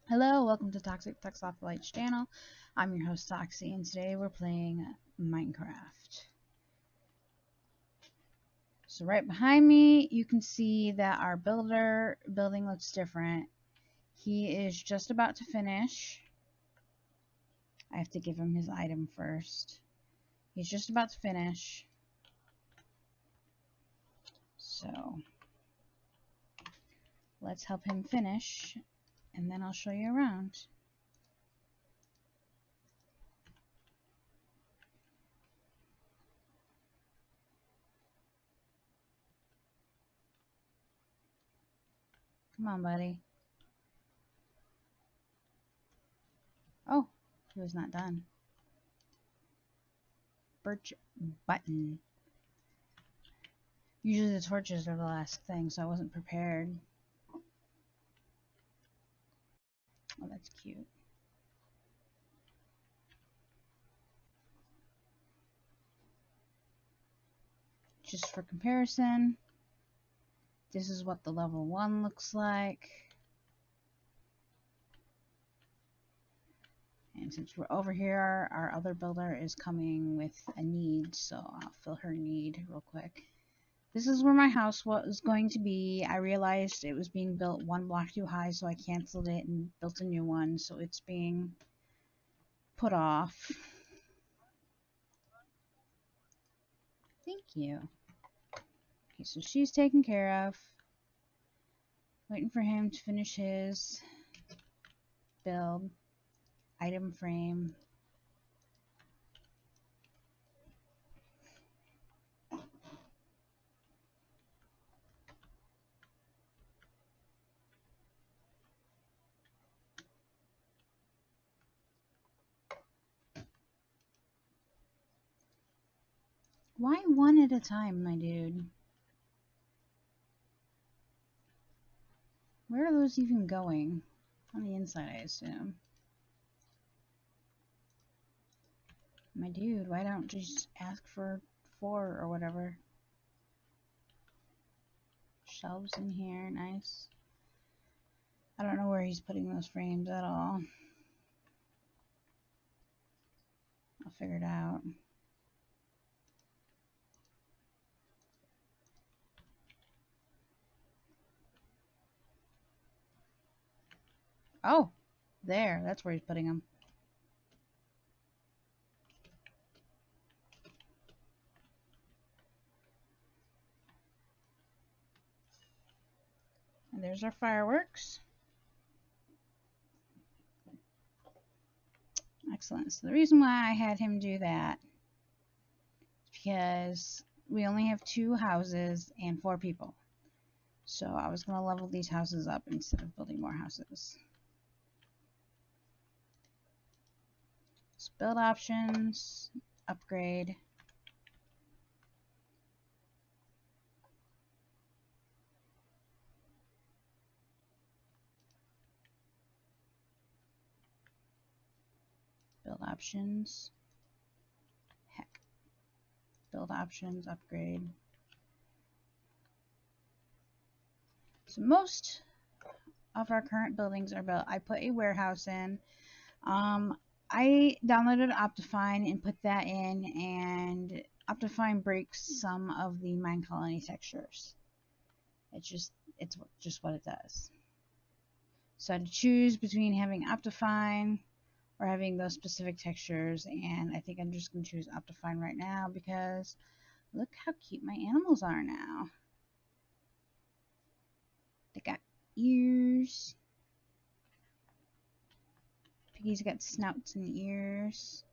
Hello, welcome to Toxic Toxophilites channel. I'm your host Toxie, and today we're playing Minecraft. So right behind me, you can see that our building looks different. He is just about to finish. I have to give him his item first. He's just about to finish. So let's help him finish, and then I'll show you around. Come on, buddy. Oh, he was not done. Birch button. Usually the torches are the last thing, so I wasn't prepared. Oh, that's cute. Just for comparison, this is what the level 1 looks like. And since we're over here, our other builder is coming with a need, so I'll fill her need real quick. This is where my house was going to be. I realized it was being built one block too high, so I canceled it and built a new one, so it's being put off. Thank you. Okay, so she's taken care of. Waiting for him to finish his build. Item frame. Why one at a time, my dude? Where are those even going? On the inside, I assume. My dude, why don't you just ask for 4 or whatever? Shelves in here, nice. I don't know where he's putting those frames at all. I'll figure it out. Oh, there, that's where he's putting them. And there's our fireworks. Excellent. So the reason why I had him do that is because we only have 2 houses and 4 people. So I was going to level these houses up instead of building more houses. So build options, upgrade. Build options. Heck. Build options, upgrade. So most of our current buildings are built. I put a warehouse in. I downloaded Optifine and put that in, and Optifine breaks some of the Minecolony textures. It's just what it does. So I had to choose between having Optifine or having those specific textures, and I think I'm just going to choose Optifine right now because look how cute my animals are now. They got ears. Piggy's got snouts and ears.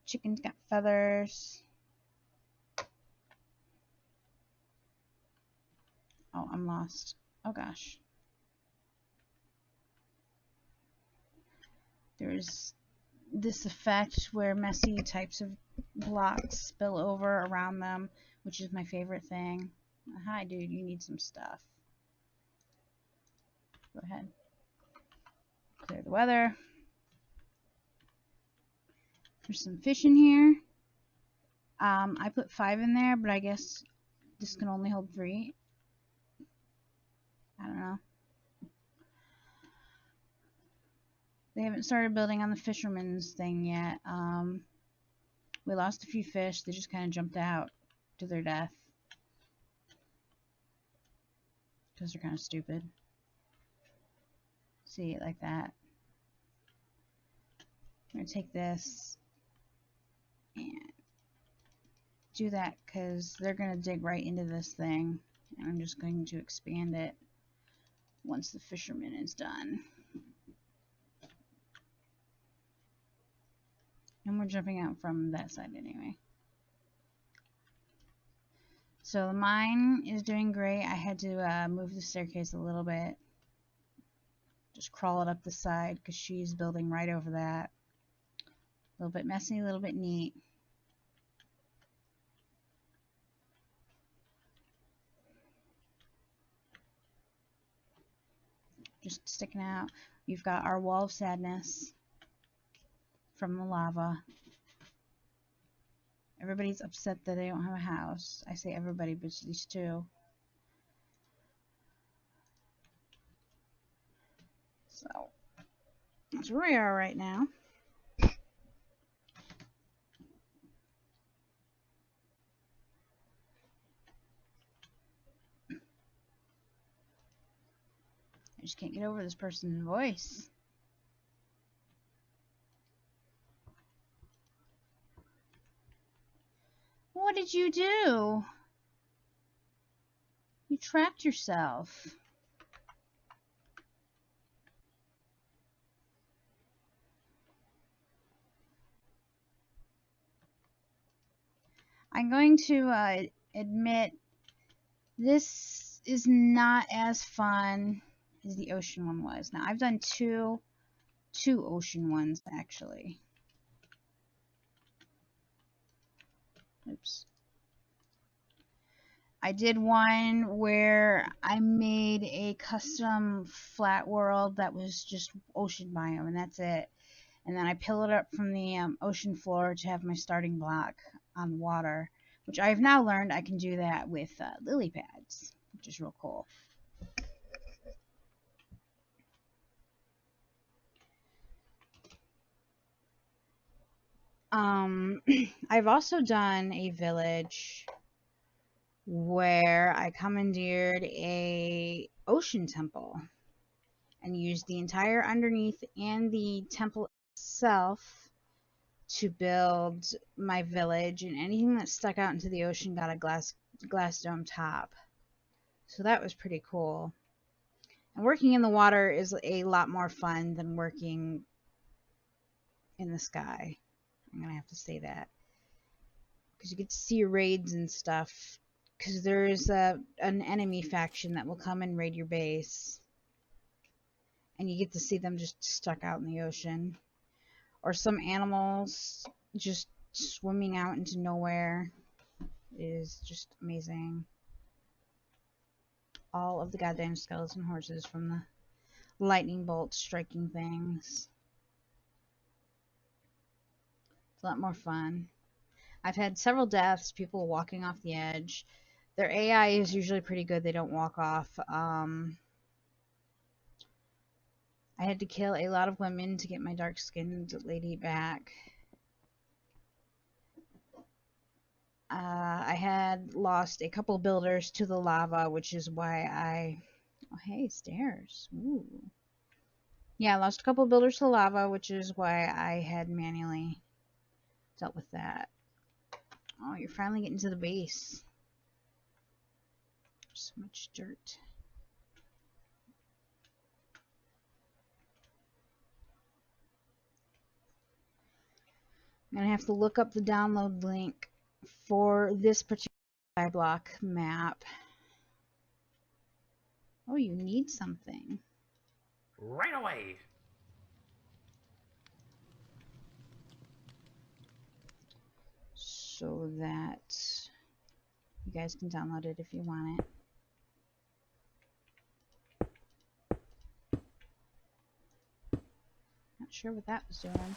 Chicken's got feathers. Oh, I'm lost. Oh gosh. There's this effect where messy types of blocks spill over around them, which is my favorite thing. Hi, dude, you need some stuff. Go ahead. Clear the weather. There's some fish in here. I put 5 in there, but I guess this can only hold 3. I don't know. They haven't started building on the fisherman's thing yet. We lost a few fish. They just kind of jumped out to their death because they're kind of stupid. See it like that. I'm going to take this and do that because they're going to dig right into this thing. And I'm just going to expand it once the fisherman is done. And we're jumping out from that side anyway. So the mine is doing great. I had to move the staircase a little bit. Just crawl it up the side because she's building right over that. A little bit messy, a little bit neat. Just sticking out. We've got our wall of sadness from the lava. Everybody's upset that they don't have a house. I say everybody, but it's these two. So that's where we are right now. I just can't get over this person's voice. What did you do? You trapped yourself. I'm going to admit this is not as fun as the ocean one was. Now I've done two ocean ones actually. Oops. I did one where I made a custom flat world that was just ocean biome, and that's it. And then I pillared up from the ocean floor to have my starting block on water, which I have now learned I can do that with lily pads, which is real cool. I've also done a village where I commandeered a ocean temple and used the entire underneath and the temple itself to build my village, and anything that stuck out into the ocean got a glass dome top. So that was pretty cool. And working in the water is a lot more fun than working in the sky. I'm gonna have to say that, because you get to see your raids and stuff, because there's an enemy faction that will come and raid your base, and you get to see them just stuck out in the ocean, or some animals just swimming out into nowhere. It is just amazing. All of the goddamn skeleton horses from the lightning bolt striking things. It's a lot more fun. I've had several deaths, people walking off the edge. Their AI is usually pretty good. They don't walk off. I had to kill a lot of women to get my dark-skinned lady back. I had lost a couple builders to the lava, which is why I... Oh, hey, stairs. Ooh. Yeah, I lost a couple builders to the lava, which is why I had manually dealt with that. Oh, you're finally getting to the base. So much dirt. I'm gonna have to look up the download link for this particular block map. Oh, you need something. Right away. So that you guys can download it if you want it. Not sure what that was doing.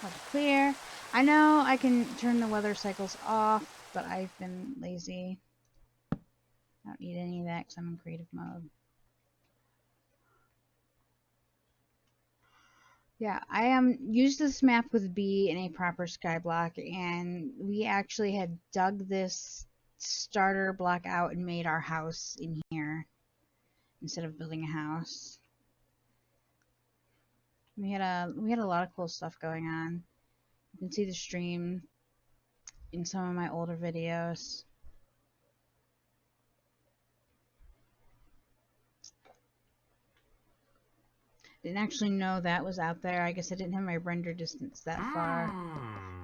Hard to clear. I know I can turn the weather cycles off, but I've been lazy. I don't need any of that because I'm in creative mode. Yeah, I used this map with B in a proper sky block, and we actually had dug this starter block out and made our house in here instead of building a house. We had a lot of cool stuff going on. You can see the stream in some of my older videos. Didn't actually know that was out there. I guess I didn't have my render distance that far.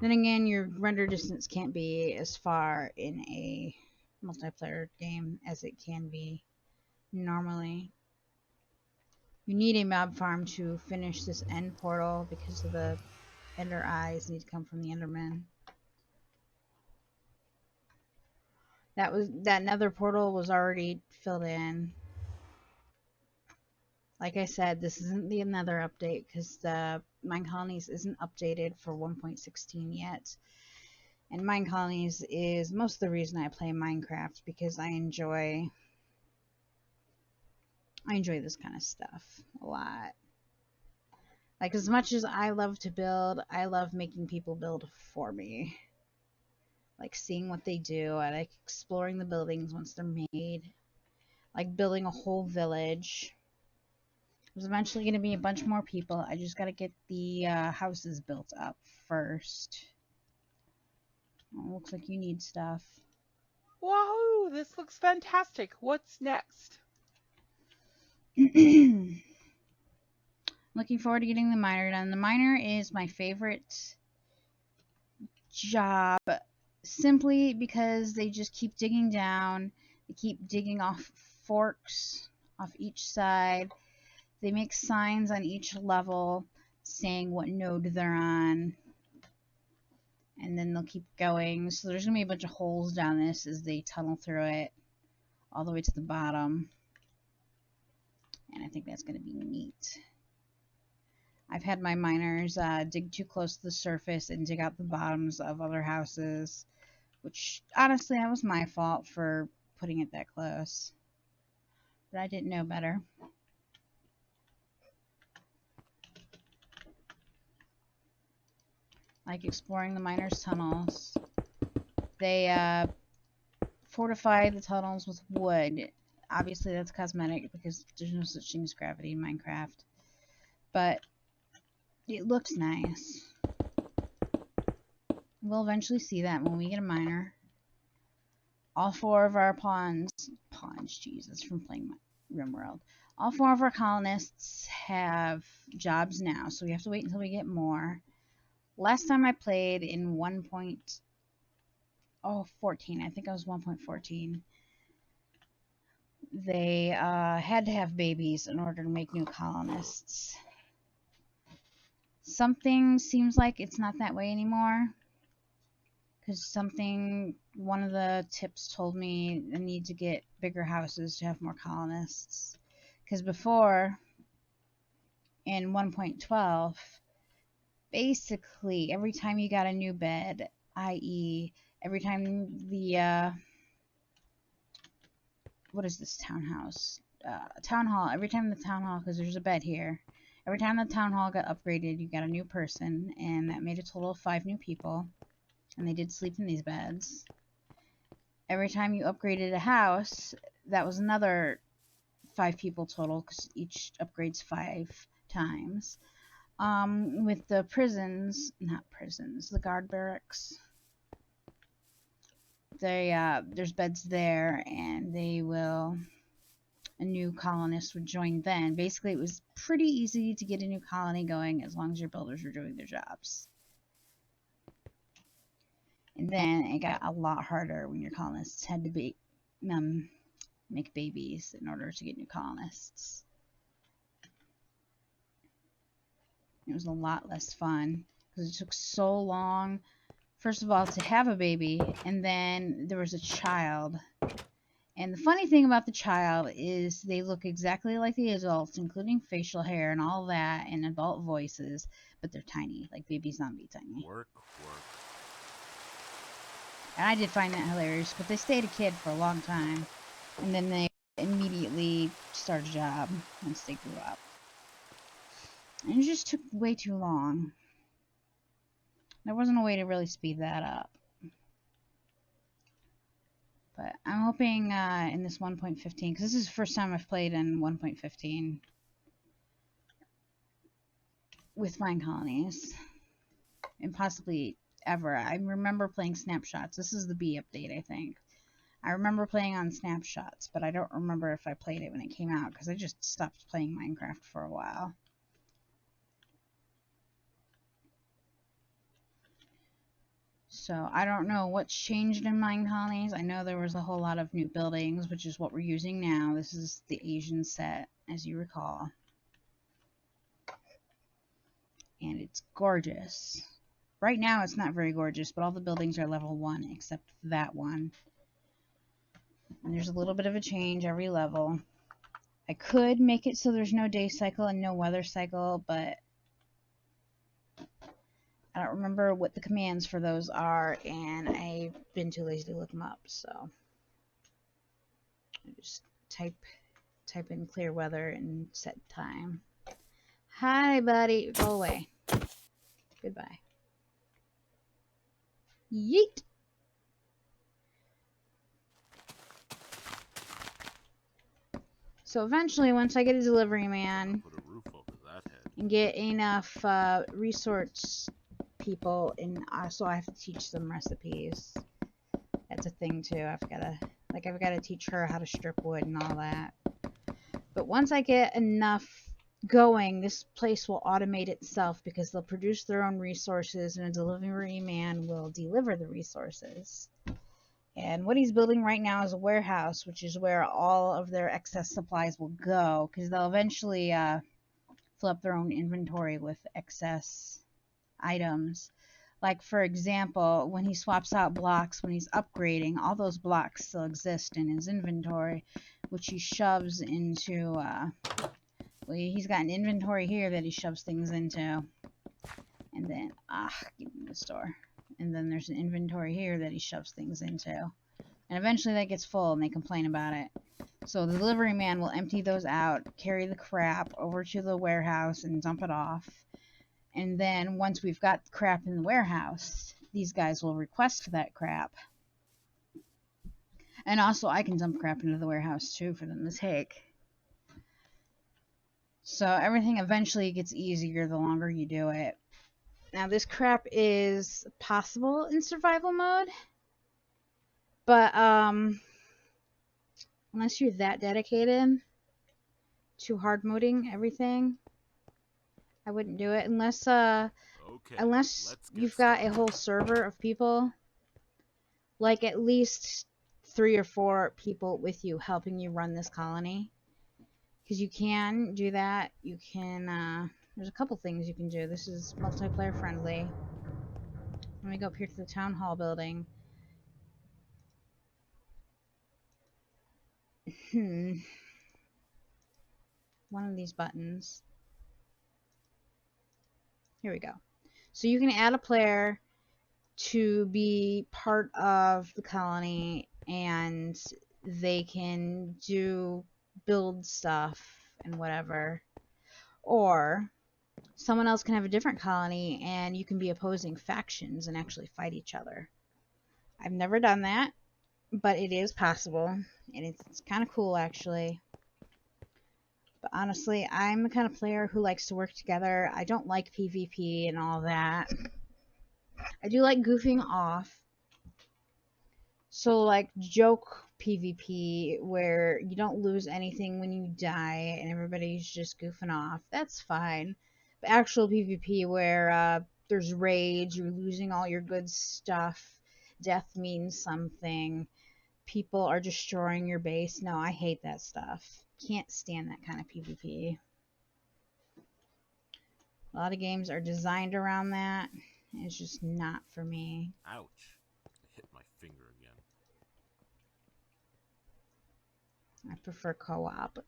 Then again, your render distance can't be as far in a multiplayer game as it can be normally. You need a mob farm to finish this end portal because of the ender eyes need to come from the enderman. That nether portal was already filled in. Like I said, this isn't the nether update because the Minecolonies isn't updated for 1.16 yet. And Minecolonies is most of the reason I play Minecraft because I enjoy this kind of stuff a lot. Like, as much as I love to build, I love making people build for me. Like seeing what they do. I like exploring the buildings once they're made. Like building a whole village. There's eventually going to be a bunch more people. I just got to get the houses built up first. Oh, looks like you need stuff. Wahoo! This looks fantastic. What's next? Looking forward to getting the miner done. The miner is my favorite job simply because they just keep digging down. They keep digging off forks off each side. They make signs on each level saying what node they're on. And then they'll keep going. So there's going to be a bunch of holes down this as they tunnel through it all the way to the bottom. And I think that's going to be neat. I've had my miners dig too close to the surface and dig out the bottoms of other houses, which honestly that was my fault for putting it that close. But I didn't know better. Like exploring the miners' tunnels. They fortify the tunnels with wood. Obviously that's cosmetic because there's no such thing as gravity in Minecraft. But it looks nice. We'll eventually see that when we get a miner. All four of our Jesus, from playing RimWorld. All four of our colonists have jobs now, so we have to wait until we get more. Last time I played in 1.14, I think I was 1.14. They had to have babies in order to make new colonists. Something seems like it's not that way anymore. Because one of the tips told me I need to get bigger houses to have more colonists. Because before, in 1.12, basically every time you got a new bed, i.e. every time the, what is this townhouse? Town hall, every time the town hall, because there's a bed here, every time the town hall got upgraded, you got a new person, and that made a total of 5 new people. And they did sleep in these beds. Every time you upgraded a house, that was another 5 people total, because each upgrades 5 times. With the the guard barracks, there's beds there, and a new colonist would join then. Basically, it was pretty easy to get a new colony going as long as your builders were doing their jobs. And then it got a lot harder when your colonists had to make babies in order to get new colonists. It was a lot less fun because it took so long, first of all, to have a baby, and then there was a child. And the funny thing about the child is they look exactly like the adults, including facial hair and all that, and adult voices, but they're tiny, like baby zombie tiny. Work. And I did find that hilarious, but they stayed a kid for a long time. And then they immediately started a job once they grew up. And it just took way too long. There wasn't a way to really speed that up. But I'm hoping in this 1.15, because this is the first time I've played in 1.15 with Minecolonies, and possibly ever. I remember playing Snapshots. This is the B update, I think. I remember playing on Snapshots, but I don't remember if I played it when it came out, because I just stopped playing Minecraft for a while. So I don't know what's changed in Minecolonies. I know there was a whole lot of new buildings, which is what we're using now. This is the Asian set, as you recall. And it's gorgeous. Right now it's not very gorgeous, but all the buildings are level 1 except that one. And there's a little bit of a change every level. I could make it so there's no day cycle and no weather cycle, but I don't remember what the commands for those are, and I've been too lazy to look them up, so I just type in clear weather and set time. Hi, buddy. Go away. Goodbye. Yeet. So eventually, once I get a delivery man Put a roof over that head. and get enough resource people, and also I have to teach them recipes. That's a thing too. I've got to teach her how to strip wood and all that. But once I get enough going, this place will automate itself because they'll produce their own resources and a delivery man will deliver the resources. And what he's building right now is a warehouse, which is where all of their excess supplies will go, because they'll eventually fill up their own inventory with excess items. Like, for example, when he swaps out blocks, when he's upgrading, all those blocks still exist in his inventory, which he shoves into, well, he's got an inventory here that he shoves things into. And then, get in the store. And then there's an inventory here that he shoves things into. And eventually that gets full and they complain about it. So the delivery man will empty those out, carry the crap over to the warehouse and dump it off. And then once we've got the crap in the warehouse, these guys will request that crap. And also I can dump crap into the warehouse too for them to take. So everything eventually gets easier the longer you do it. Now this crap is possible in survival mode, but unless you're that dedicated to hard moding everything, I wouldn't do it unless you've got a whole server of people, like at least 3 or 4 people with you helping you run this colony, because you can do that. You can there's a couple things you can do. This is multiplayer friendly. Let me go up here to the town hall building. One of these buttons. Here we go. So you can add a player to be part of the colony, and they can build stuff and whatever. Or someone else can have a different colony and you can be opposing factions and actually fight each other. I've never done that, but it is possible, and it's kind of cool actually. But honestly, I'm the kind of player who likes to work together. I don't like PvP and all that. I do like goofing off. So like joke PvP where you don't lose anything when you die and everybody's just goofing off. That's fine. But actual PvP where there's rage, you're losing all your good stuff, death means something, people are destroying your base. No, I hate that stuff. Can't stand that kind of PvP. A lot of games are designed around that. It's just not for me. Ouch. I hit my finger again. I prefer co-op.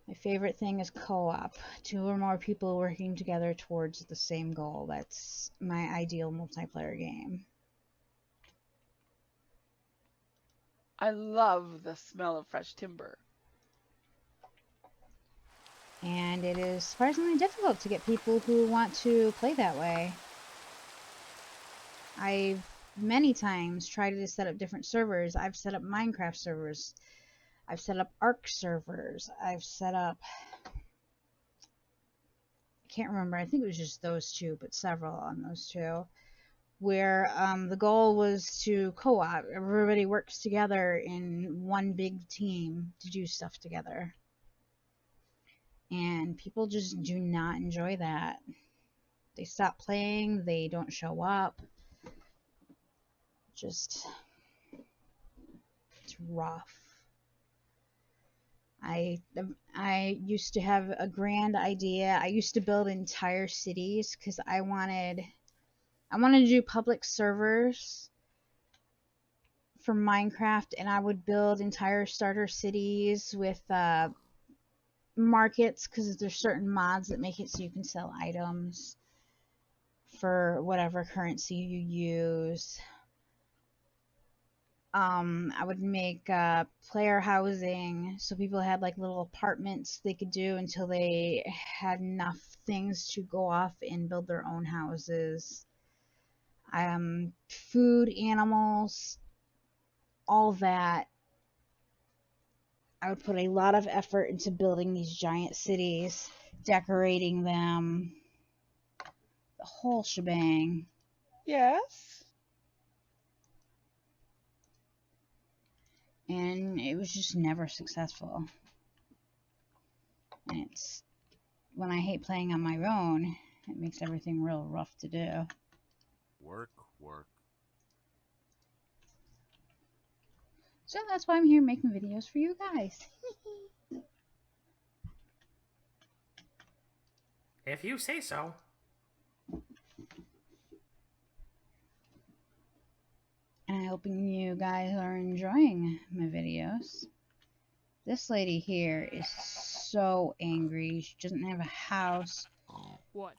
My favorite thing is co-op. 2 or more people working together towards the same goal. That's my ideal multiplayer game. I love the smell of fresh timber. And it is surprisingly difficult to get people who want to play that way. I've many times tried to set up different servers. I've set up Minecraft servers. I've set up Ark servers. I've set up, I can't remember, I think it was just those two, but several on those two, where the goal was to co-op. Everybody works together in one big team to do stuff together. And people just do not enjoy that. They stop playing, they don't show up. Just, it's rough. I used to have a grand idea. I used to build entire cities because I wanted to do public servers for Minecraft, and I would build entire starter cities with markets, because there's certain mods that make it so you can sell items for whatever currency you use. I would make player housing, so people had like little apartments they could do until they had enough things to go off and build their own houses. Food, animals, all that. I would put a lot of effort into building these giant cities, decorating them, the whole shebang. Yes. And it was just never successful. And it's when I hate playing on my own, it makes everything real rough to do. Work, work. So that's why I'm here making videos for you guys. If you say so. And I hope you guys are enjoying my videos. This lady here is so angry. She doesn't have a house. What?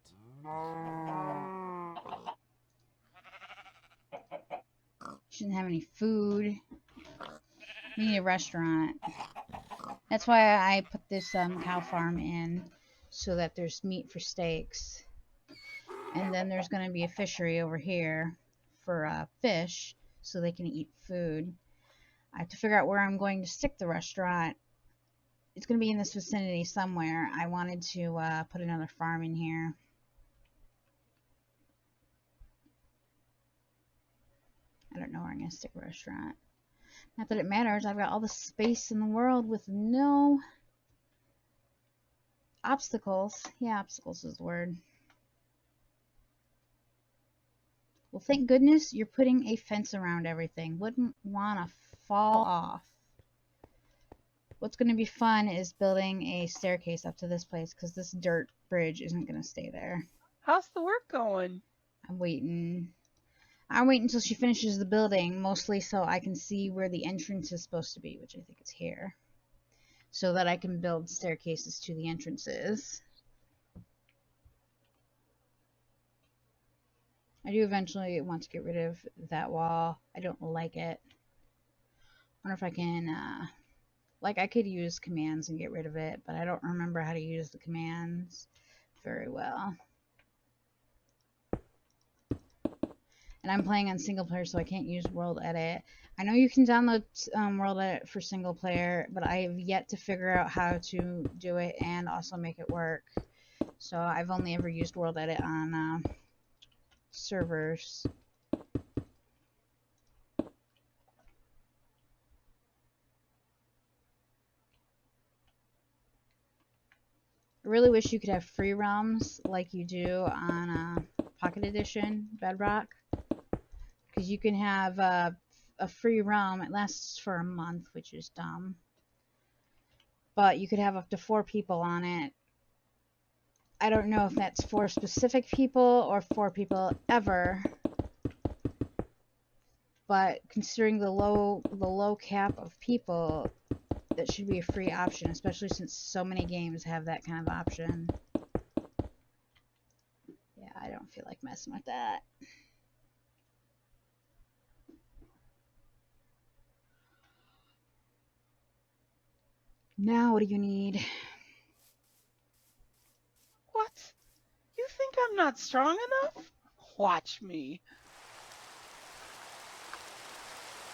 She doesn't have any food. We need a restaurant. That's why I put this cow farm in, so that there's meat for steaks. And then there's going to be a fishery over here for fish, so they can eat food. I have to figure out where I'm going to stick the restaurant. It's going to be in this vicinity somewhere. I wanted to put another farm in here. I don't know where I'm going to stick a restaurant. Not that it matters. I've got all the space in the world with no obstacles. Yeah, obstacles is the word. Well, thank goodness you're putting a fence around everything. Wouldn't want to fall off. What's going to be fun is building a staircase up to this place, because this dirt bridge isn't going to stay there. How's the work going? I'm waiting. I'm waiting until she finishes the building, mostly so I can see where the entrance is supposed to be, which I think is here, so that I can build staircases to the entrances. I do eventually want to get rid of that wall. I don't like it. I wonder if I can, like, I could use commands and get rid of it, but I don't remember how to use the commands very well. And I'm playing on single player, so I can't use World Edit. I know you can download World Edit for single player, but I have yet to figure out how to do it and also make it work. So I've only ever used World Edit on servers. I really wish you could have free ROMs like you do on Pocket Edition Bedrock, because you can have a free ROM. It lasts for a month, which is dumb, but you could have up to 4 people on it. I don't know if that's 4 specific people or 4 people ever, but considering the low cap of people, that should be a free option, especially since so many games have that kind of option. Yeah, I don't feel like messing with that. Now, what do you need? What? You think I'm not strong enough? Watch me.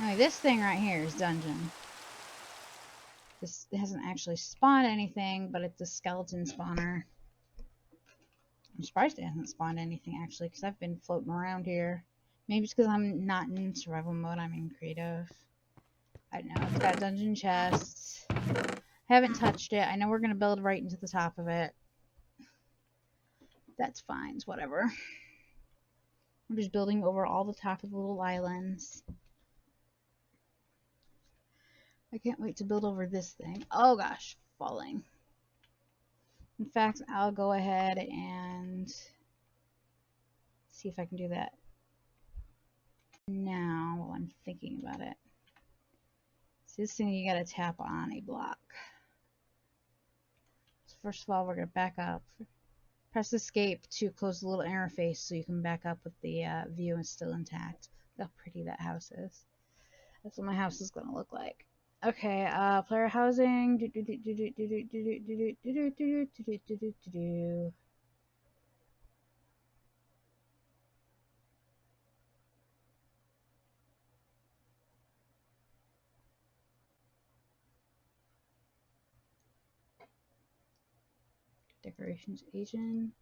Anyway, this thing right here is dungeon. This hasn't actually spawned anything, but it's a skeleton spawner. I'm surprised it hasn't spawned anything, actually, because I've been floating around here. Maybe it's because I'm not in survival mode, I'm in creative. I don't know. It's got dungeon chests. Haven't touched it. I know we're going to build right into the top of it. That's fine. It's whatever. We're just building over all the top of the little islands. I can't wait to build over this thing. Oh gosh, falling. In fact, I'll go ahead and see if I can do that now while I'm thinking about it. See, this thing you gotta tap on a block. So first of all, we're gonna back up. Press escape to close the little interface so you can back up with the view is still intact. Look how pretty that house is. That's what my house is gonna look like. Okay, player housing. Decorations agent.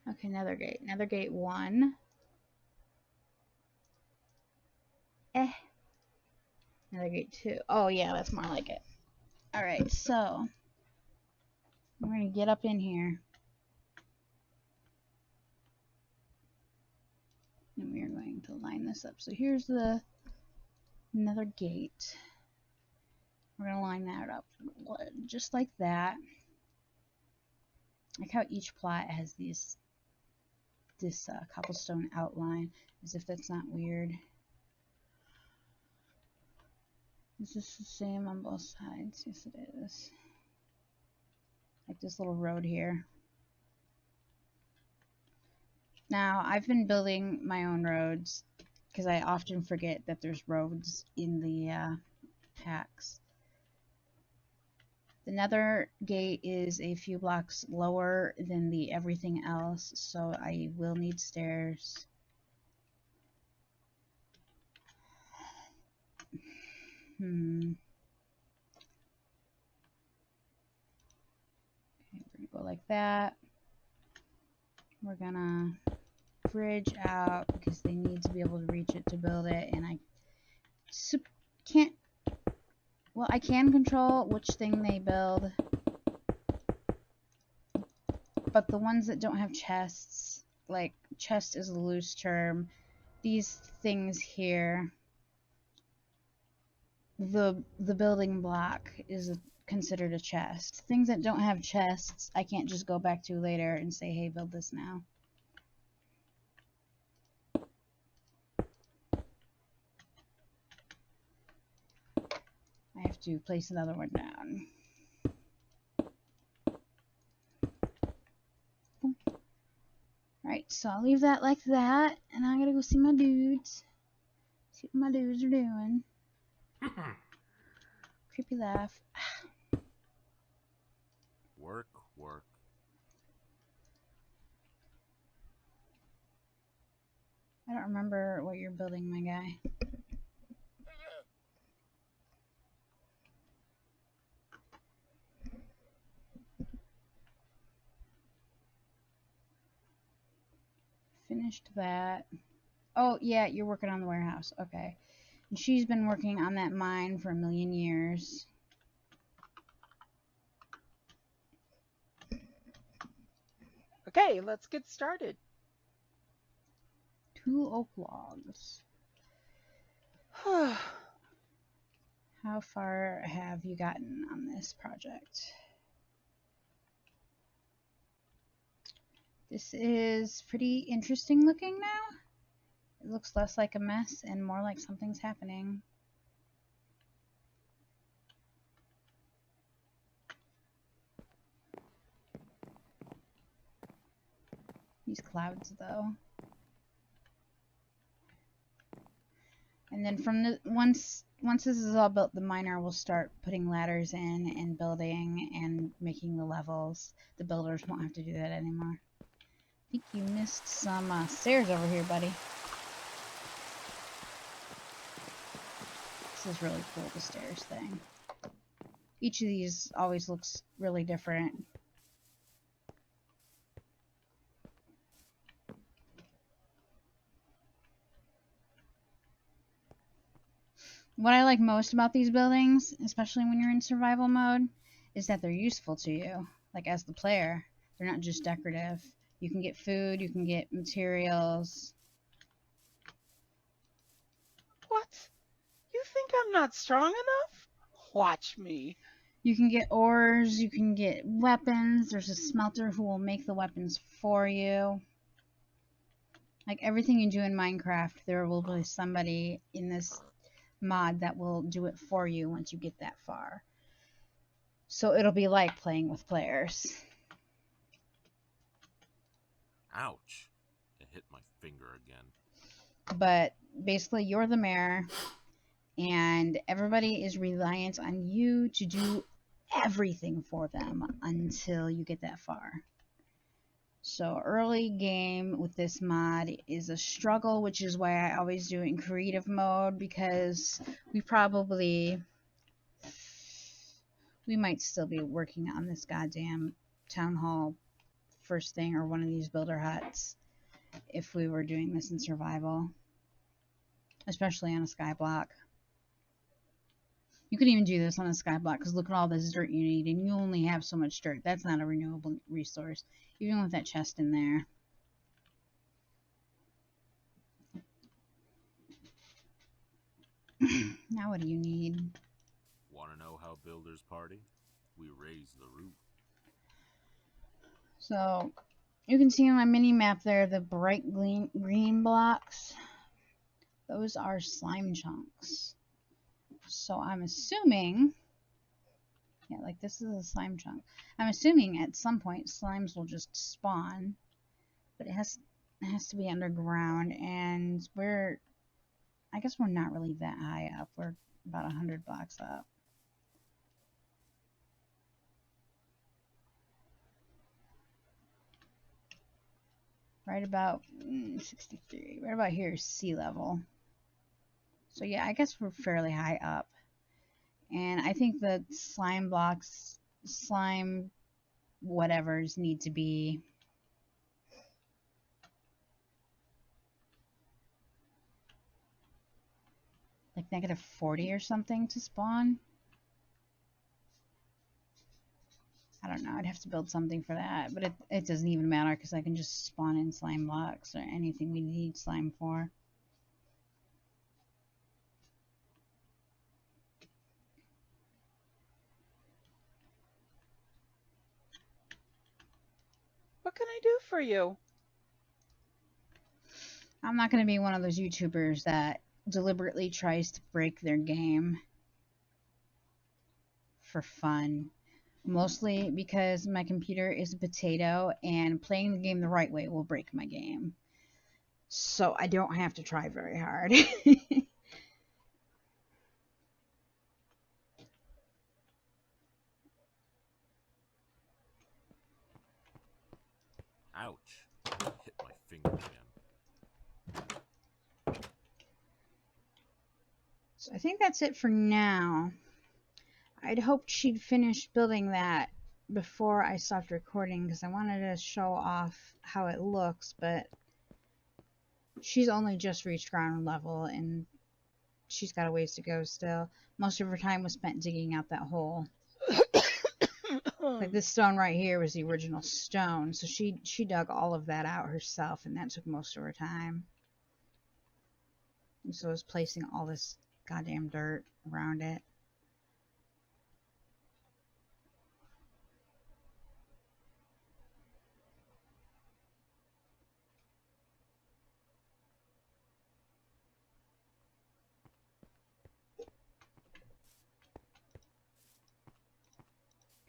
Okay, Nethergate. Nethergate 1. Nethergate 2. Oh, yeah, that's more like it. Alright, so we're going to get up in here. And we are going to line this up. So here's the Nethergate. We're going to line that up just like that. Like how each plot has this cobblestone outline, as if that's not weird. Is this the same on both sides? Yes, it is. Like this little road here. Now, I've been building my own roads because I often forget that there's roads in the packs. The nether gate is a few blocks lower than the everything else, so I will need stairs. Okay, we're gonna go like that. We're gonna bridge out because they need to be able to reach it to build it, and I can't. Well, I can control which thing they build, but the ones that don't have chests, like chest is a loose term, these things here, the building block is considered a chest. Things that don't have chests, I can't just go back to later and say, hey, build this now. I have to place another one down. Right, so I'll leave that like that, and I gotta go see my dudes. See what my dudes are doing. Creepy laugh. Work, work. I don't remember what you're building, my guy. Finished that. Oh, yeah, you're working on the warehouse. Okay. And she's been working on that mine for 1,000,000 years. Okay, let's get started. 2 oak logs. How far have you gotten on this project? This is pretty interesting looking now. It looks less like a mess and more like something's happening. These clouds, though. And then from the once this is all built, the miner will start putting ladders in and building and making the levels. The builders won't have to do that anymore. I think you missed some stairs over here, buddy. This is really cool, the stairs thing. Each of these always looks really different. What I like most about these buildings, especially when you're in survival mode, is that they're useful to you. Like, as the player, they're not just decorative. You can get food, you can get materials. What? You think I'm not strong enough? Watch me. You can get ores, you can get weapons. There's a smelter who will make the weapons for you. Like, everything you do in Minecraft, there will be somebody in this mod that will do it for you once you get that far. So it'll be like playing with players. Ouch. It hit my finger again. But basically, you're the mayor, and everybody is reliant on you to do everything for them until you get that far. So early game with this mod is a struggle, which is why I always do it in creative mode, because we might still be working on this goddamn town hall first thing, or one of these builder huts, if we were doing this in survival, especially on a skyblock. You could even do this on a skyblock, because look at all this dirt you need, and you only have so much dirt. That's not a renewable resource, even with that chest in there. Now what do you need? Want to know how builders party? We raise the roof. So you can see on my mini map there the bright green blocks. Those are slime chunks. So I'm assuming, yeah, like this is a slime chunk. I'm assuming at some point slimes will just spawn, but it has to be underground, and I guess we're not really that high up. We're about 100 blocks up. Right about 63. Right about here is sea level. So yeah, I guess we're fairly high up. And I think the slime blocks, slime whatevers need to be like negative 40 or something to spawn. I don't know. I'd have to build something for that. But it doesn't even matter, because I can just spawn in slime blocks or anything we need slime for. What can I do for you? I'm not going to be one of those YouTubers that deliberately tries to break their game for fun. Mostly because my computer is a potato, and playing the game the right way will break my game. So I don't have to try very hard. Ouch. It hit my finger again. So I think that's it for now. I'd hoped she'd finish building that before I stopped recording, because I wanted to show off how it looks, but she's only just reached ground level, and she's got a ways to go still. Most of her time was spent digging out that hole. Like this stone right here was the original stone, so she dug all of that out herself, and that took most of her time. And so I was placing all this goddamn dirt around it.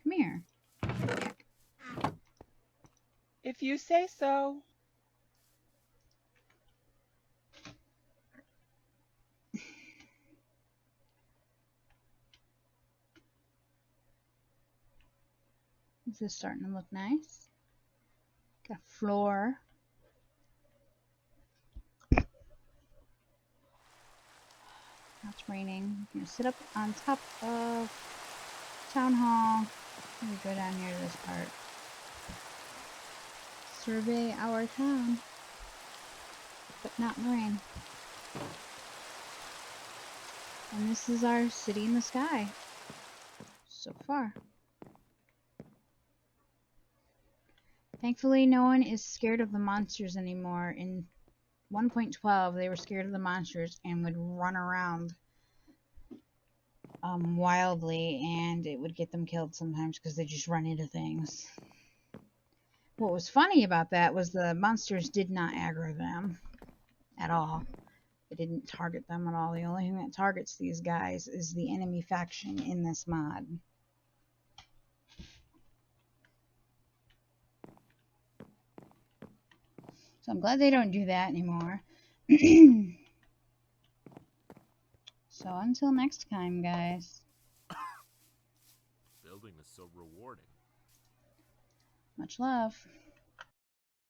Come here. If you say so. Is this starting to look nice? Got a floor. Now it's raining. I'm gonna sit up on top of Town Hall. Let me go down here to this part. Survey our town, but not in the rain. And this is our city in the sky so far. Thankfully, no one is scared of the monsters anymore. In 1.12, they were scared of the monsters and would run around wildly, and it would get them killed sometimes because they just run into things. What was funny about that was the monsters did not aggro them at all. It didn't target them at all. The only thing that targets these guys is the enemy faction in this mod. So I'm glad they don't do that anymore. So until next time, guys. Building is so rewarding. Much love.